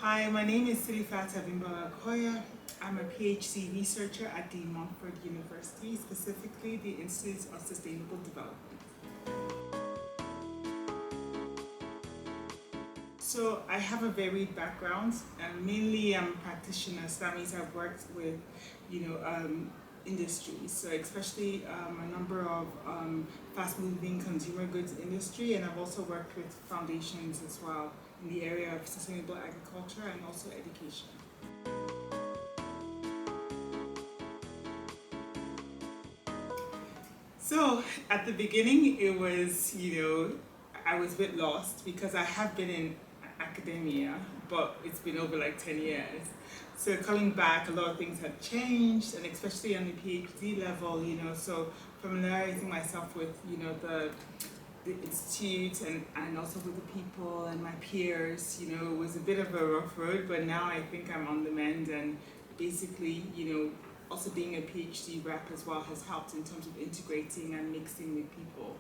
Hi, my name is Silifat Abimbola Okoya. I'm a PhD researcher at the Montfort University, specifically the Institute of Sustainable Development. So I have a varied background, and mainly I'm a practitioner. So that means I've worked with, industries. So especially a number of fast-moving consumer goods industry, and I've also worked with foundations as well in the area of sustainable agriculture and also education. So at the beginning, it was, I was a bit lost because I have been in academia, but it's been over like 10 years. So coming back, a lot of things have changed, and especially on the PhD level, so familiarizing myself with, the institute and also with the people and my peers, it was a bit of a rough road, but now I think I'm on the mend and basically, also being a PhD rep as well has helped in terms of integrating and mixing with people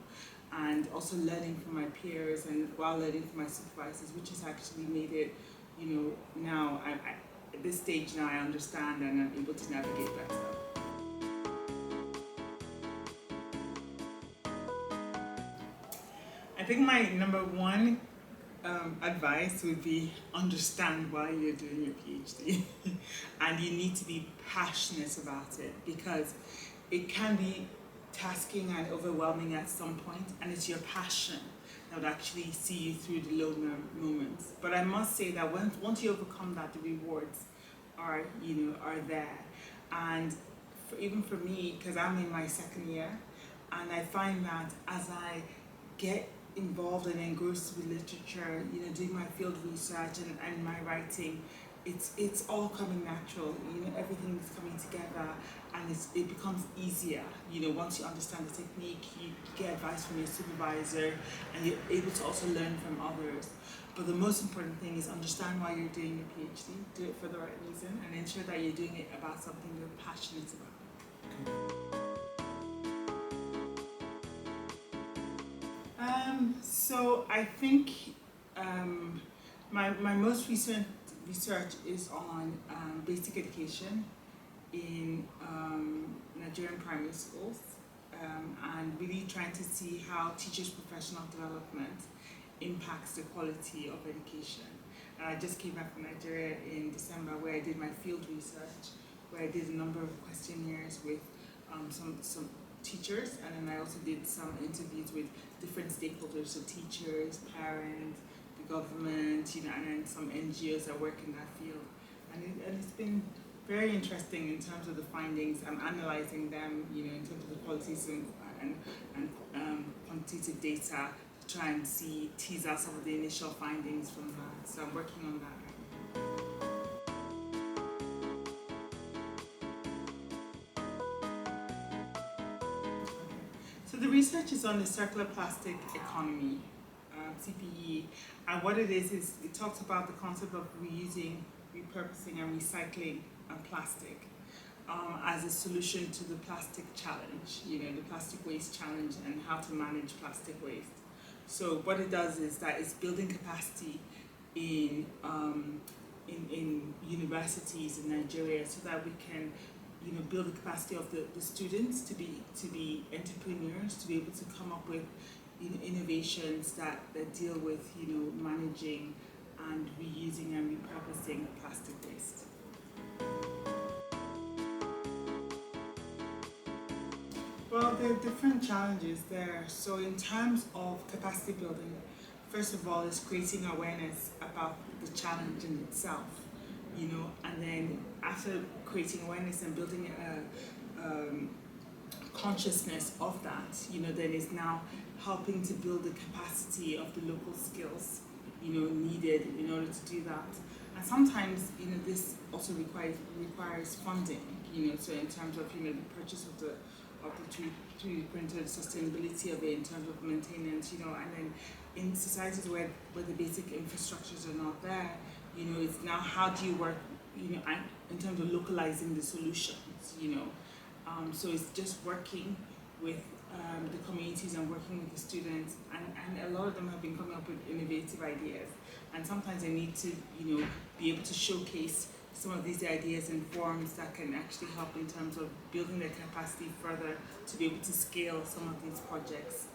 and also learning from my peers and while learning from my supervisors, which has actually made it, now at this stage now I understand and I'm able to navigate better. I think my number one advice would be understand why you're doing your PhD and you need to be passionate about it because it can be tasking and overwhelming at some point, and it's your passion that would actually see you through the low moments. But I must say that once you overcome that, the rewards are there. And even for me, because I'm in my second year, and I find that as I get involved and engrossed with literature, doing my field research and my writing, it's all coming natural. Everything is coming together, and it becomes easier. Once you understand the technique, you get advice from your supervisor, and you're able to also learn from others. But the most important thing is understand why you're doing your PhD, do it for the right reason, and ensure that you're doing it about something you're passionate about. So I think my most recent research is on basic education in Nigerian primary schools and really trying to see how teachers' professional development impacts the quality of education. And I just came back from Nigeria in December where I did my field research, where I did a number of questionnaires with some teachers, and then I also did some interviews with different stakeholders, so teachers, parents, the government, and then some NGOs that work in that field. And it's been very interesting in terms of the findings. I'm analyzing them, in terms of the qualities and quantitative data to try and tease out some of the initial findings from that. So I'm working on that right now. So the research is on the circular plastic economy, CPE, and what it is it talks about the concept of reusing, repurposing, and recycling plastic as a solution to the plastic challenge, the plastic waste challenge, and how to manage plastic waste. So what it does is that it's building capacity in universities in Nigeria so that we can build the capacity of the students to be entrepreneurs, to be able to come up with innovations that deal with managing and reusing and repurposing plastic waste. Well, there are different challenges there. So in terms of capacity building, first of all, is creating awareness about the challenge in itself. And then after creating awareness and building a consciousness of that, then it's now helping to build the capacity of the local skills, needed in order to do that. And sometimes, this also requires funding, so in terms of, the purchase of the 3D printed, sustainability of it in terms of maintenance, and then in societies where the basic infrastructures are not there, it's now how do you work, in terms of localizing the solutions, so it's just working with the communities and working with the students, and a lot of them have been coming up with innovative ideas, and sometimes they need to, be able to showcase some of these ideas in forms that can actually help in terms of building their capacity further to be able to scale some of these projects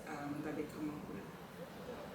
that they come up with.